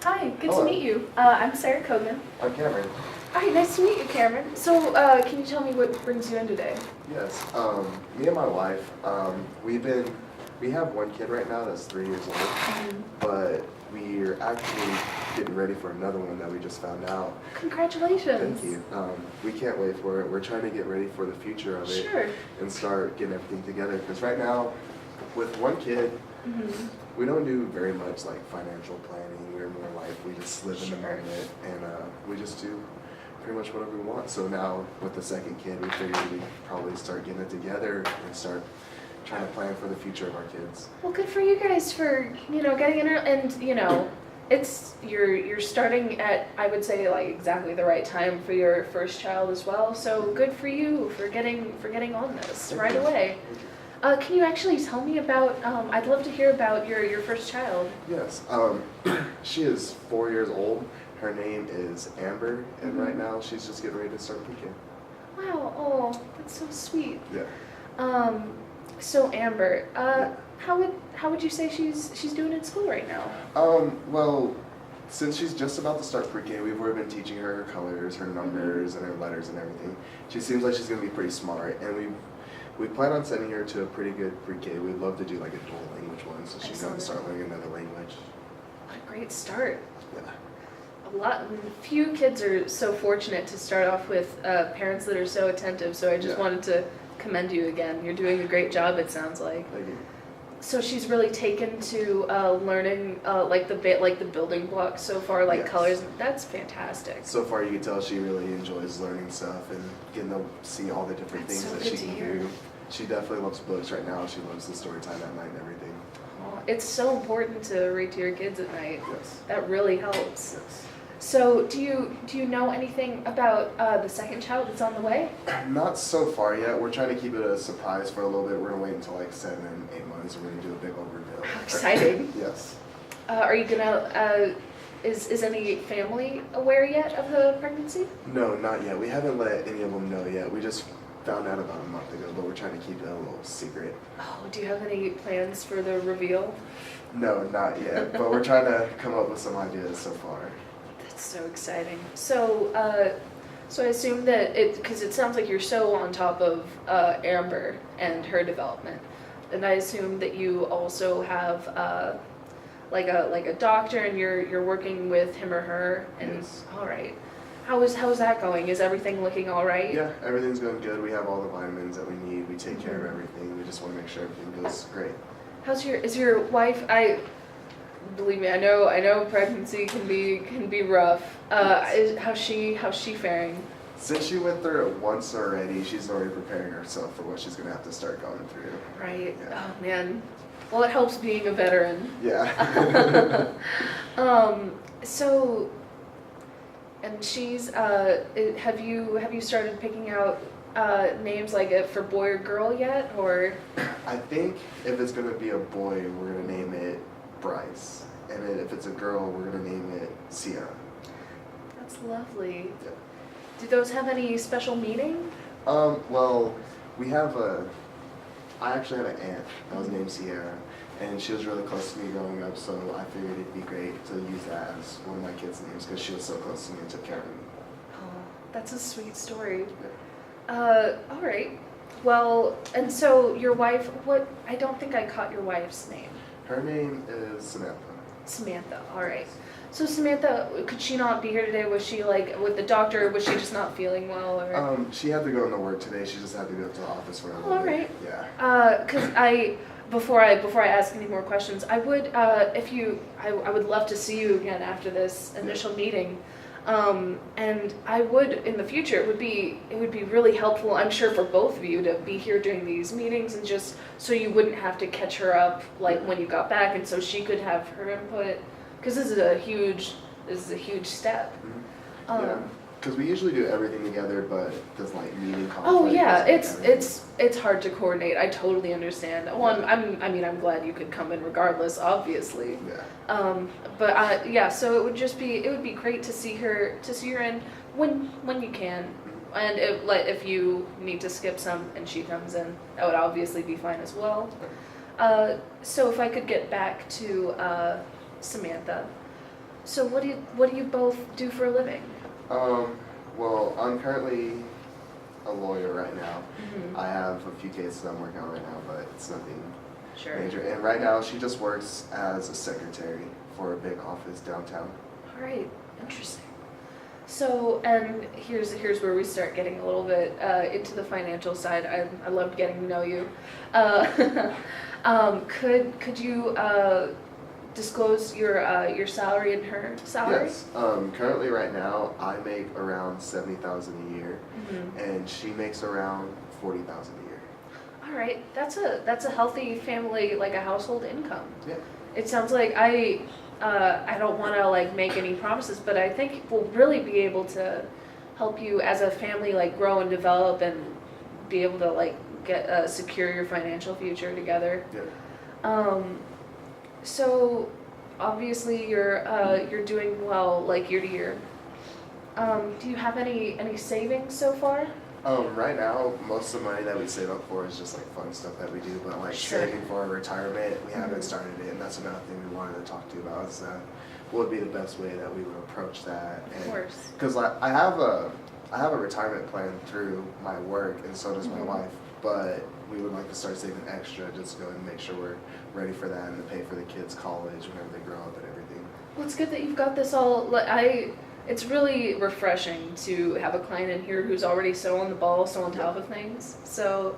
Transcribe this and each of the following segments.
Hi, good Hello. to meet you. I'm Sarah Cogan. I'm Cameron. Hi, nice to meet you, Cameron. So, can you tell me what brings you in today? Yes. Me and my wife, we have one kid right now that's 3 years old, but we're actually getting ready for another one that we just found out. Congratulations. Thank you. We can't wait for it. We're trying to get ready for the future of it Sure. and start getting everything together. Because right now, with one kid, we don't do very much like financial planning. We're more like we just live in the Sure. moment and we just do pretty much whatever we want. So now with the second kid, we figured we'd probably start getting it together and start trying to plan for the future of our kids. Well, good for you guys for, getting in it, and, you're starting at, I would say, like exactly the right time for your first child as well. So good for you for getting on this Thank right you. away. Thank you. Can you actually tell me about, I'd love to hear about your first child. Yes. She is 4 years old. Her name is Amber, and right now she's just getting ready to start pre-K. Wow, oh, that's so sweet. Yeah. So Amber, how would you say she's doing in school right now? Well, since she's just about to start pre-K, we've already been teaching her her colors, her numbers, and her letters and everything. She seems like she's going to be pretty smart, and we plan on sending her to a pretty good pre-K. We'd love to do like a dual language one, so she's going to start learning another language. What a great start. Yeah. Few kids are so fortunate to start off with parents that are so attentive, so I just wanted to commend you again. You're doing a great job, it sounds like. Thank you. So she's really taken to learning like the building blocks so far, like Yes. colors. That's fantastic. So far, you can tell she really enjoys learning stuff and getting to see all the different That's things so that good she to can hear. do. She definitely loves books right now. She loves the story time at night and everything. Oh, it's so important to read to your kids at night. Yes. That really helps. Yes. So do you know anything about the second child that's on the way? Not so far yet. We're trying to keep it a surprise for a little bit. We're gonna wait until like 7, 8 months. We're gonna do a big old reveal. How exciting! Yes. Are you gonna? Is any family aware yet of the pregnancy? No, not yet. We haven't let any of them know yet. We just found out about a month ago, but we're trying to keep it a little secret. Oh, do you have any plans for the reveal? No, not yet. But we're trying to come up with some ideas so far. That's so exciting. So, so I assume that because it sounds like you're so on top of Amber and her development, and I assume that you also have like a doctor, and you're working with him or her. And Yes. all right, how is that going? Is everything looking all right? Yeah, everything's going good. We have all the vitamins that we need. We take care of everything. We just want to make sure everything goes great. Is your wife? Believe me, I know pregnancy can be rough. How's she faring? Since she went through it once already, she's already preparing herself for what she's going to have to start going through. Right. Yeah. Oh man. Well, it helps being a veteran. Yeah. So, and she's have you started picking out names like it for boy or girl yet, or? I think if it's going to be a boy, we're going to name it Bryce. And then if it's a girl, we're going to name it Sierra. That's lovely. Yeah. Do those have any special meaning? Well, I actually had an aunt that was named Sierra, and she was really close to me growing up, so I figured it'd be great to use that as one of my kids' names because she was so close to me and took care of me. Oh, that's a sweet story. Yeah. All right. Well, and so your wife, I don't think I caught your wife's name. Her name is Samantha. Samantha, all right. So Samantha, could she not be here today? Was she like with the doctor? Was she just not feeling well, or? She had to go into work today. She just had to go to the office for a little All bit. right. Yeah. Because before I ask any more questions, I would I would love to see you again after this initial meeting. And I would in the future it would be really helpful, I'm sure, for both of you to be here during these meetings, and just so you wouldn't have to catch her up like when you got back, and so she could have her input, because this is a huge step. Mm-hmm. Yeah. Because we usually do everything together, but there's like meeting conflict. Oh yeah, everything. it's hard to coordinate. I totally understand. Well, I'm glad you could come in regardless, obviously. Yeah. But yeah, so it would be great to see her in when you can, and if you need to skip some and she comes in, that would obviously be fine as well. So if I could get back to Samantha. So what do you both do for a living? Well, I'm currently a lawyer right now. Mm-hmm. I have a few cases I'm working on right now, but it's nothing Sure. major. And right now, she just works as a secretary for a big office downtown. All right, interesting. So, and here's where we start getting a little bit into the financial side. I loved getting to know you. Could you disclose your salary and her salary? Yes. Currently, right now, I make around $70,000 a year, Mm-hmm. and she makes around $40,000 a year. All right, that's a healthy family, like a household income. Yeah. It sounds like I don't want to like make any promises, but I think we'll really be able to help you as a family like grow and develop and be able to like get secure your financial future together. Yeah. So obviously you're doing well like year to year. Do you have any savings so far? Right now, most of the money that we save up for is just like fun stuff that we do, but like Sure. saving for a retirement, we haven't Mhm. started it, and that's another thing we wanted to talk to you about is what would be the best way that we would approach that. Of course. Because like I have a retirement plan through my work, and so does my Mhm. wife, but we would like to start saving extra just to go and make sure we're ready for that and to pay for the kids' college whenever they grow up and everything. Well, it's good that you've got this all. It's really refreshing to have a client in here who's already so on the ball, so on top of things. So,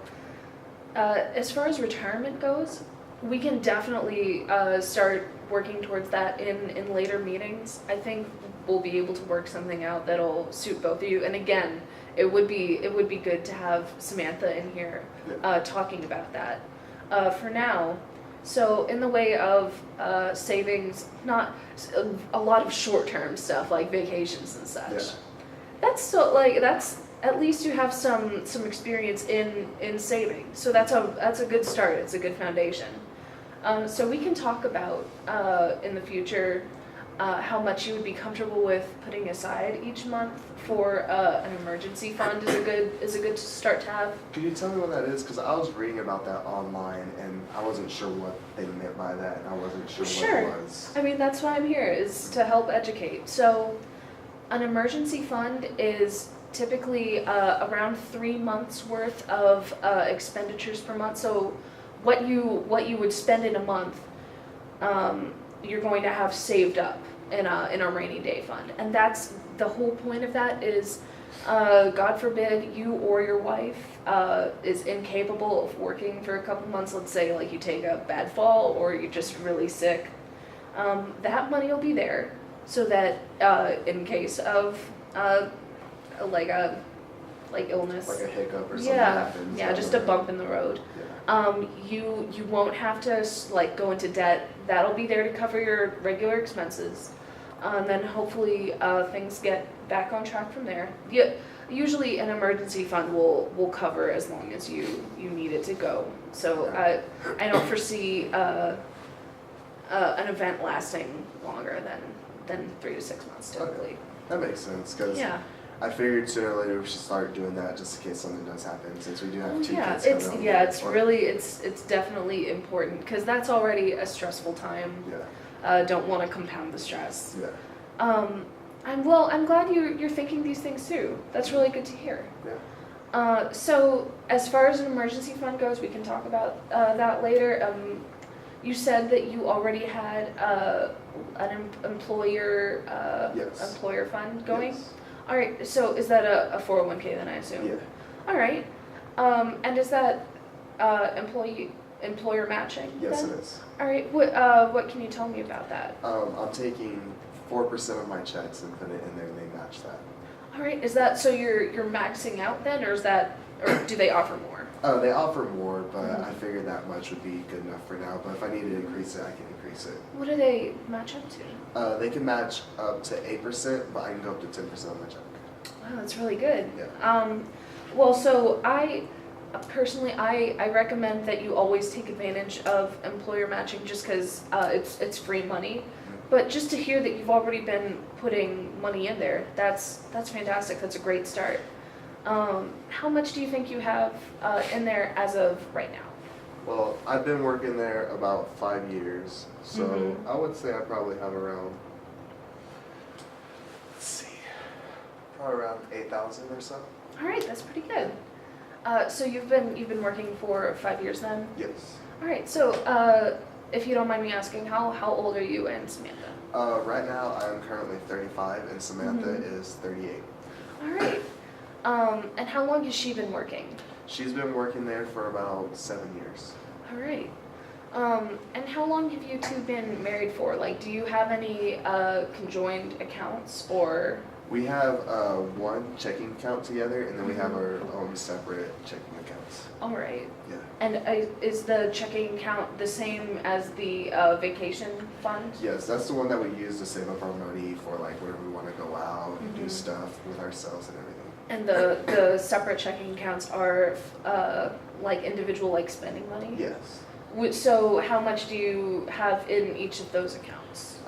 as far as retirement goes, we can definitely start working towards that in later meetings. I think we'll be able to work something out that'll suit both of you. And again, it would be good to have Samantha in here talking about that. For now. So in the way of savings, not a lot of short-term stuff like vacations and such. Yeah. That's at least you have some experience in saving. So that's a good start. It's a good foundation. So we can talk about in the future how much you would be comfortable with putting aside each month for an emergency fund is a good start to have. Could you tell me what that is? Because I was reading about that online, and I wasn't sure what they meant by that, and I wasn't sure what it was. I mean, that's why I'm here, is to help educate. So an emergency fund is typically around 3 months worth of expenditures per month. So what you would spend in a month, you're going to have saved up in a rainy day fund. And that's the whole point of that is, God forbid you or your wife is incapable of working for a couple months. Let's say like you take a bad fall or you're just really sick. That money will be there so that in case of like illness. Like a hiccup or something happens. Yeah, just a bump in the road. Yeah. You won't have to like go into debt. That'll be there to cover your regular expenses. Then hopefully things get back on track from there. Yeah, usually an emergency fund will cover as long as you need it to go. So I don't foresee an event lasting longer than 3 to 6 months typically. Okay. That makes sense because I figured sooner or later we should start doing that just in case something does happen, since we do have two kids coming home. It's definitely important because that's already a stressful time. Yeah. Don't want to compound the stress. Yeah. I'm glad you're thinking these things too. That's really good to hear. Yeah. So as far as an emergency fund goes, we can talk about that later. You said that you already had an employer Yes. employer fund going. Yes. All right. So is that a 401k then, I assume? Yeah. All right. And is that employer matching? Yes, then? it is. All right. What can you tell me about that? I'm taking 4% of my checks and put it in there, and they match that. All right. Is that so? You're maxing out then, or do they offer more? They offer more, but Mhm. I figured that much would be good enough for now. But if I need to increase it, I can increase it. What do they match up to? They can match up to 8%, but I can go up to 10% on my check. Wow, that's really good. Yeah. Well, so I personally I recommend that you always take advantage of employer matching just because it's free money. But just to hear that you've already been putting money in there, that's fantastic. That's a great start. How much do you think you have in there as of right now? Well, I've been working there about 5 years, so Mhm. I would say I probably have around 8,000 or so. All right, that's pretty good. So you've been working for 5 years then? Yes. All right. So if you don't mind me asking, how old are you and Samantha? Right now I'm currently 35 and Samantha is 38. All right. And how long has she been working? She's been working there for about 7 years. All right. And how long have you two been married for? Like, do you have any conjoined accounts or? We have one checking account together, and then we have our own separate checking accounts. All right. Yeah. And is the checking account the same as the vacation fund? Yes, that's the one that we use to save up our money for like whenever we want to go out and do stuff with ourselves and everything. And the separate checking accounts are like individual like spending money? Yes. So how much do you have in each of those accounts?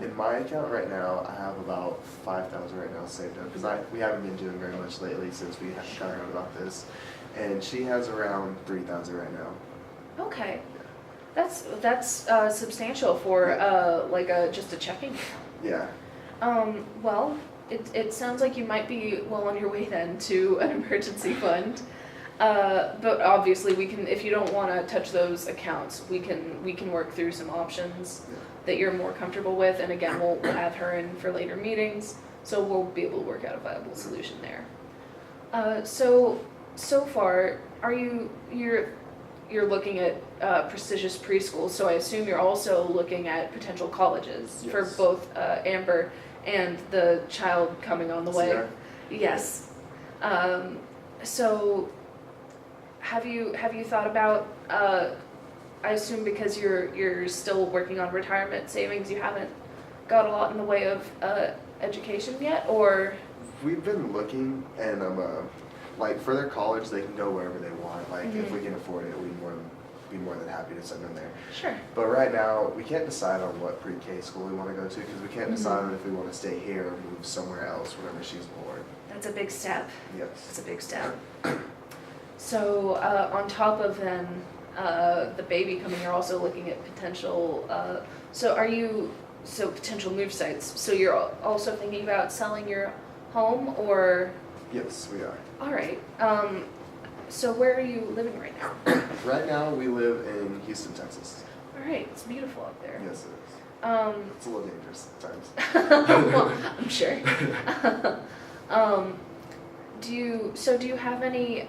In my account right now, I have about 5,000 right now saved up because we haven't been doing very much lately since we got around about this, and she has around 3,000 right now. Okay, that's substantial for like just a checking account. Yeah. Well, it sounds like you might be well on your way then to an emergency fund. But obviously we can, if you don't want to touch those accounts, we can work through some options that you're more comfortable with, and again, we'll have her in for later meetings, so we'll be able to work out a viable solution there. So far, you're looking at prestigious preschools, so I assume you're also looking at potential colleges for both Amber and the child coming on the way. Sierra? Yes. So have you thought about, I assume because you're still working on retirement savings, you haven't got a lot in the way of education yet, or? We've been looking, and like for their college, they can go wherever they want. Like if we can afford it, we'd be more than happy to send them there. Sure. But right now, we can't decide on what pre-K school we want to go to because we can't decide on if we want to stay here or move somewhere else whenever she's born. That's a big step. Yes. That's a big step. So on top of then the baby coming, you're also looking at potential, potential move sites. So you're also thinking about selling your home, or? Yes, we are. All right. So where are you living right now? Right now, we live in Houston, Texas. All right. It's beautiful up there. Yes, it is. It's a little dangerous at times. Well, I'm sure. Do you have any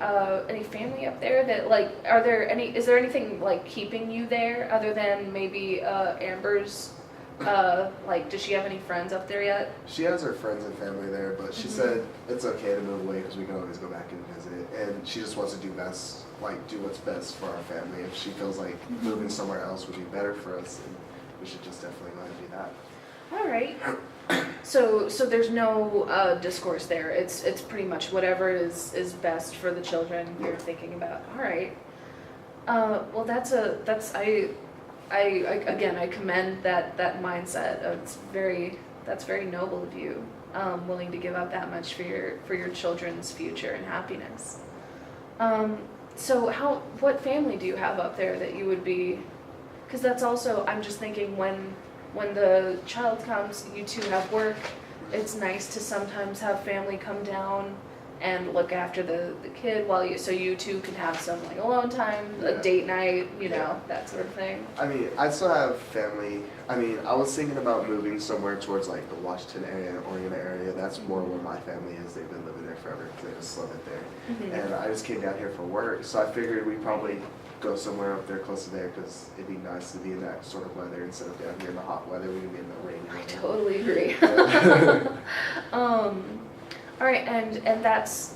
family up there that like, is there anything like keeping you there other than maybe Amber's, like, does she have any friends up there yet? She has her friends and family there, but she said it's okay to move away because we can always go back and visit, and she just wants to do what's best for our family. If she feels like moving somewhere else would be better for us, then we should just definitely go ahead and do that. All right. So there's no discourse there. It's pretty much whatever is best for the children you're thinking about. All right. Well, I commend that mindset. That's very noble of you, willing to give up that much for your children's future and happiness. So what family do you have up there that you would be? Because that's also, I'm just thinking when the child comes, you two have work, it's nice to sometimes have family come down and look after the kid so you two can have some like alone time, a date night, that sort of thing. I mean, I still have family. I mean, I was thinking about moving somewhere towards like the Washington area and Oregon area. That's more where my family is. They've been living there forever because they just love it there. And I just came down here for work, so I figured we'd probably go somewhere up there close to there because it'd be nice to be in that sort of weather instead of down here in the hot weather. We can be in the rain. I totally agree. All right, and that's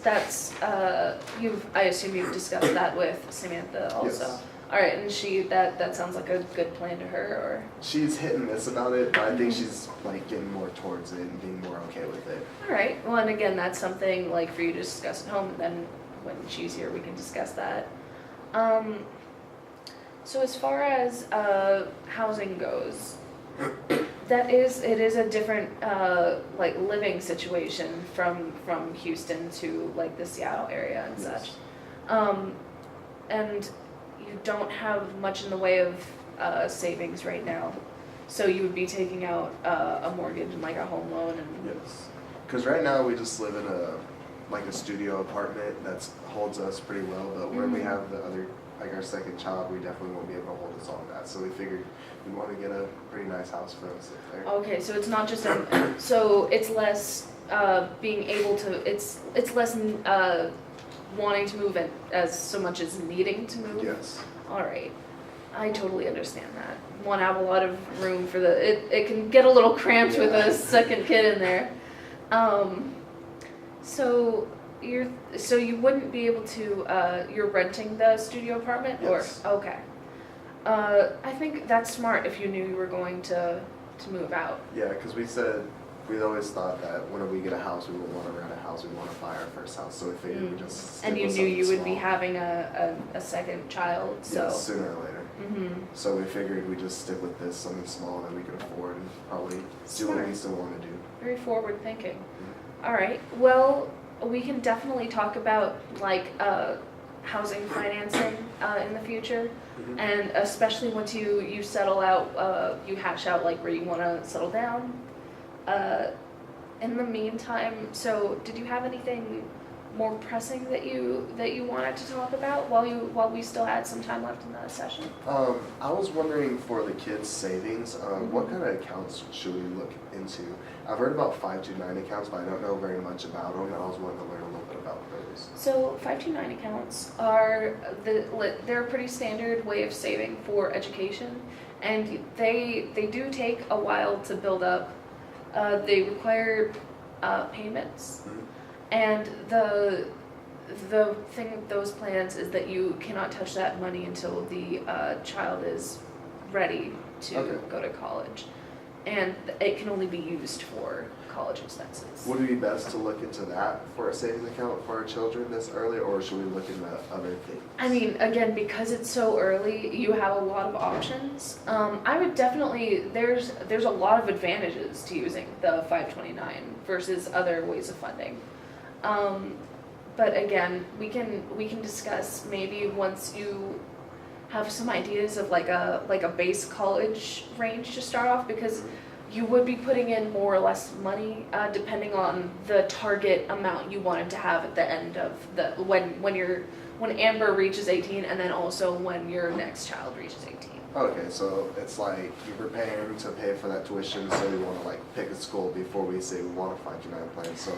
I assume you've discussed that with Samantha also. Yes. All right, and that sounds like a good plan to her, or? She's hit and miss about it, but I think she's like getting more towards it and being more okay with it. All right. Well, and again, that's something like for you to discuss at home, and then when she's here, we can discuss that. So as far as housing goes, it is a different like living situation from Houston to like the Seattle area and such, and you don't have much in the way of savings right now, so you would be taking out a mortgage and like a home loan and. Yes. Because right now we just live in a studio apartment that holds us pretty well, but when we have the other, like our second child, we definitely won't be able to hold us all that. So we figured we want to get a pretty nice house for us up there. Okay, so it's not just so it's less being able to, it's less wanting to move as so much as needing to move? Yes. All right. I totally understand that. Want to have a lot of room for it can get a little cramped with a second kid in there. So you wouldn't be able to, you're renting the studio apartment? Yes. Or, okay. I think that's smart if you knew you were going to move out. Yeah, because we always thought that whenever we get a house, we wouldn't want to rent a house, we want to buy our first house, so we figured we'd just stick And you with knew you something would be small. having a second child, so. Yes, sooner or later. Mm-hmm. So we figured we'd just stick with this, something small that we could afford and probably do what we still want to do. Very forward thinking. All right. Well, we can definitely talk about housing financing in the future, and especially once you settle out, you hash out where you want to settle down. In the meantime, so did you have anything more pressing that you wanted to talk about while we still had some time left in the session? I was wondering for the kids' savings, what kind of accounts should we look into? I've heard about 529 accounts, but I don't know very much about them, and I was wanting to learn a little bit about those. So 529 accounts are they're a pretty standard way of saving for education, and they do take a while to build up. They require payments. And the thing with those plans is that you cannot touch that money until the child is ready to go to college. And it can only be used for college expenses. Would it be best to look into that for a savings account for our children this early, or should we look into other things? I mean, again, because it's so early, you have a lot of options. I would definitely, there's a lot of advantages to using the 529 versus other ways of funding. But again, we can discuss maybe once you have some ideas of like a base college range to start off, because you would be putting in more or less money depending on the target amount you wanted to have at the end of when Amber reaches 18, and then also when your next child reaches 18. Okay, so it's like you're preparing to pay for that tuition, so we want to pick a school before we say we want a 529 plan. So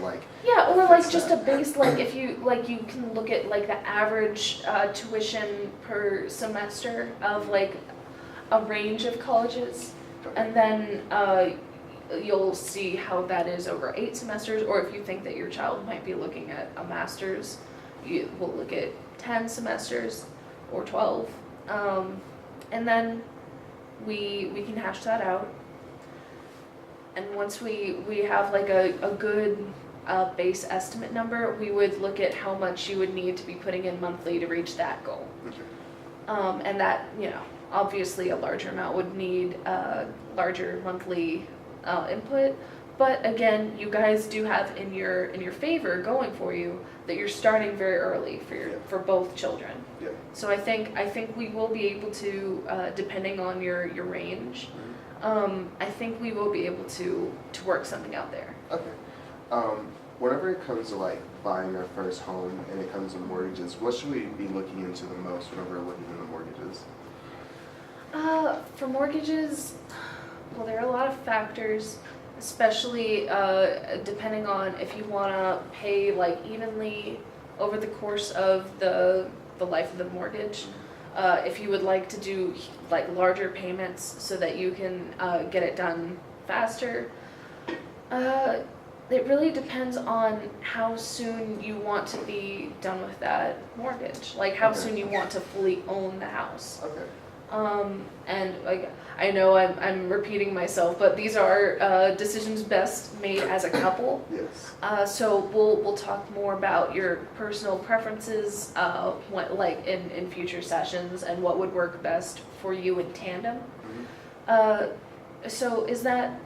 yeah, or just a base, if you you can look at the average tuition per semester of a range of colleges, and then you'll see how that is over 8 semesters. Or if you think that your child might be looking at a master's, you will look at 10 semesters or 12. And then we can hash that out. And once we have a good base estimate number, we would look at how much you would need to be putting in monthly to reach that goal. And that, obviously a larger amount would need larger monthly input. But again, you guys do have in your favor going for you that you're starting very early for both children. Yeah. So I think we will be able to, depending on your range, I think we will be able to work something out there. Okay. Whenever it comes to buying our first home and it comes to mortgages, what should we be looking into the most whenever we're looking into mortgages? For mortgages, well, there are a lot of factors, especially depending on if you want to pay evenly over the course of the life of the mortgage. If you would like to do larger payments so that you can get it done faster. It really depends on how soon you want to be done with that mortgage, how soon you want to fully own the house. Okay. And I know I'm repeating myself, but these are decisions best made as a couple. Yes. So we'll talk more about your personal preferences, in future sessions, and what would work best for you in tandem. So is that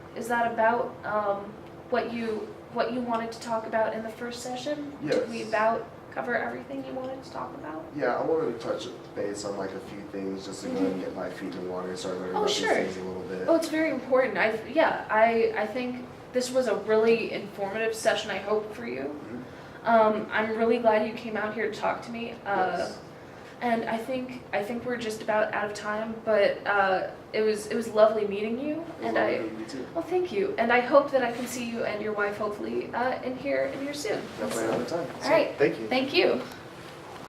what you wanted to talk about in the first session? Yes. Did we about cover everything you wanted to talk about? Yeah, I wanted to touch base on like a few things just to go and get my feet in the water and start learning Oh, about sure. these things a little bit. Oh, it's very important. I think this was a really informative session, I hope, for you. I'm really glad you came out here to talk to me. Yes. And I think we're just about out of time, but it was lovely meeting you. It was lovely meeting you too. Well, thank you. And I hope that I can see you and your wife hopefully in here soon. Definitely another time. All right. Thank you. Thank you.